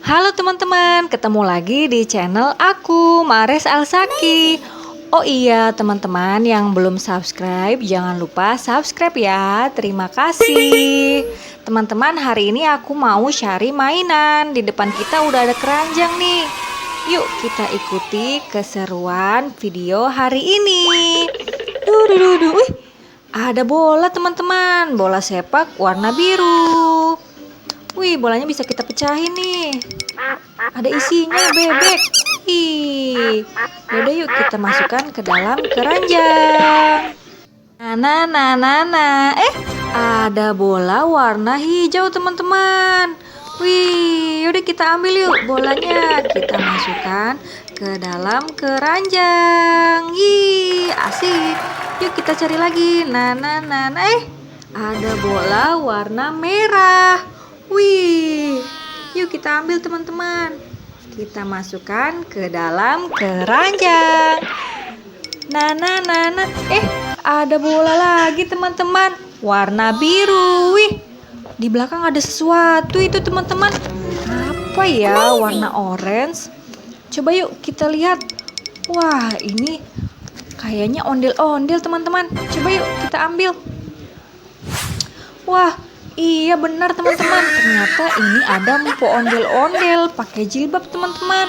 Halo teman-teman, ketemu lagi di channel aku, Mares Alsaki. Oh iya teman-teman yang belum subscribe, jangan lupa subscribe ya. Terima kasih. Teman-teman, hari ini aku mau cari mainan. Di depan kita udah ada keranjang nih. Yuk kita ikuti keseruan video hari ini. Wih, ada bola teman-teman, bola sepak warna biru. Wih, bolanya bisa kita pecahin nih. Ada isinya bebek. Ih, yaudah yuk kita masukkan ke dalam keranjang. Ada bola warna hijau teman-teman. Wih, yaudah kita ambil yuk bolanya. Kita masukkan ke dalam keranjang. Ih, asik. Yuk kita cari lagi. Ada bola warna merah. Wih, yuk kita ambil teman-teman. Kita masukkan ke dalam keranjang. Ada bola lagi teman-teman, warna biru. Wih, di belakang ada sesuatu itu teman-teman. Apa ya? Warna orange. Coba yuk kita lihat. Wah, ini kayaknya ondel-ondel teman-teman. Coba yuk kita ambil. Wah, iya benar teman-teman, ternyata ini ada mpo ondel-ondel pakai jilbab teman-teman.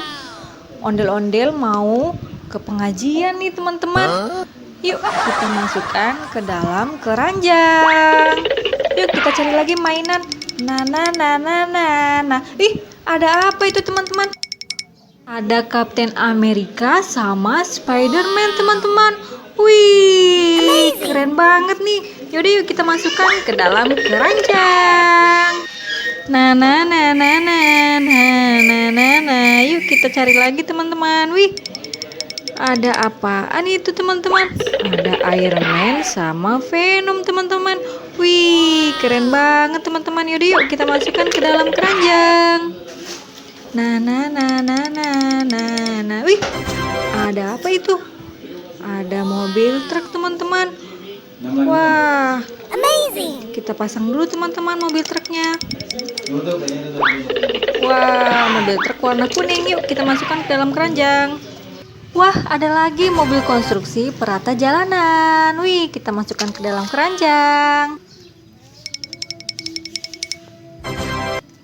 Ondel-ondel mau ke pengajian nih teman-teman. Yuk kita masukkan ke dalam keranjang. Yuk kita cari lagi mainan. Ih, ada apa itu teman-teman? Ada Kapten Amerika sama Spider-Man teman-teman. Wih, keren banget nih. Yaudah yuk kita masukkan ke dalam keranjang. Yuk kita cari lagi teman-teman. Wih, ada apaan itu teman-teman? Ada Iron Man sama Venom teman-teman. Wih, keren banget teman-teman. Yaudah yuk kita masukkan ke dalam keranjang. Wih, ada apa itu? Ada mobil truk teman-teman. Wah, amazing. Kita pasang dulu teman-teman mobil truknya. Wah, mobil truk warna kuning. Yuk kita masukkan ke dalam keranjang. Wah, ada lagi mobil konstruksi perata jalanan. Wih, kita masukkan ke dalam keranjang.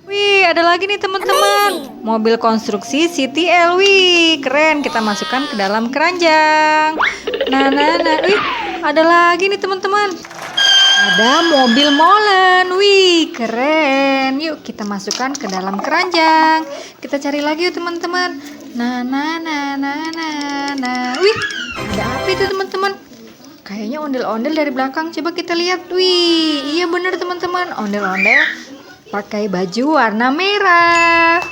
Wih, ada lagi nih teman-teman. Mobil konstruksi City LW. Keren, kita masukkan ke dalam keranjang. Wih, ada lagi nih teman-teman. Ada mobil molen. Wih, keren. Yuk kita masukkan ke dalam keranjang. Kita cari lagi yuk teman-teman. Wih, ada apa itu teman-teman? Kayaknya ondel-ondel dari belakang. Coba kita lihat. Wih, iya bener teman-teman. Ondel-ondel pakai baju warna merah.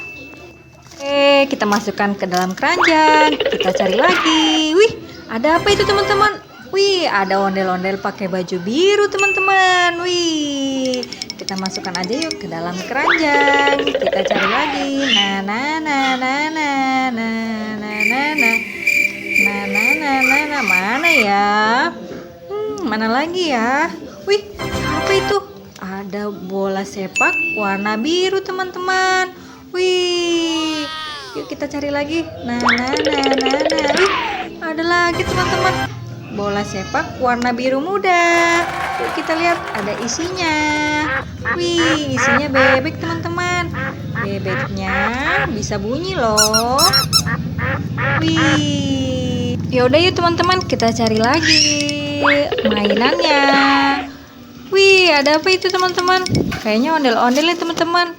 Oke, kita masukkan ke dalam keranjang. Kita cari lagi. Wih, ada apa itu teman-teman? Wih, ada ondel-ondel pakai baju biru teman-teman. Wih, kita masukkan aja yuk ke dalam keranjang. Kita cari lagi. Mana ya? Mana lagi ya? Wih, apa itu? Ada bola sepak warna biru teman-teman. Wih, yuk kita cari lagi. Wih, ada lagi teman-teman. Bola sepak warna biru muda. Yuk kita lihat ada isinya. Wih, isinya bebek teman-teman. Bebeknya bisa bunyi loh. Wih, yaudah yuk teman-teman kita cari lagi mainannya. Wih, ada apa itu teman-teman? Kayaknya ondel-ondel nih teman-teman.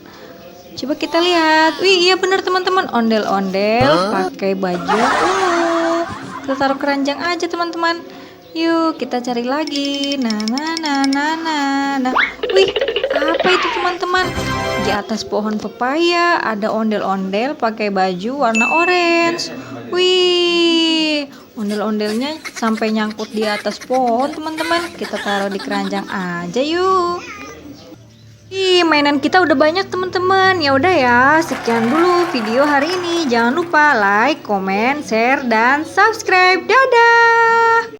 Coba kita lihat. Wih, iya benar teman-teman. Ondel-ondel pakai baju ungu. Kita taruh keranjang aja teman-teman. Yuk kita cari lagi. Wih, apa itu teman-teman? Di atas pohon pepaya ada ondel-ondel pakai baju warna orange. Wih, ondel-ondelnya sampai nyangkut di atas pohon teman-teman. Kita taruh di keranjang aja yuk. Ih, mainan kita udah banyak teman-teman. Ya udah ya, sekian dulu video hari ini. Jangan lupa like, comment, share, dan subscribe. Dadah.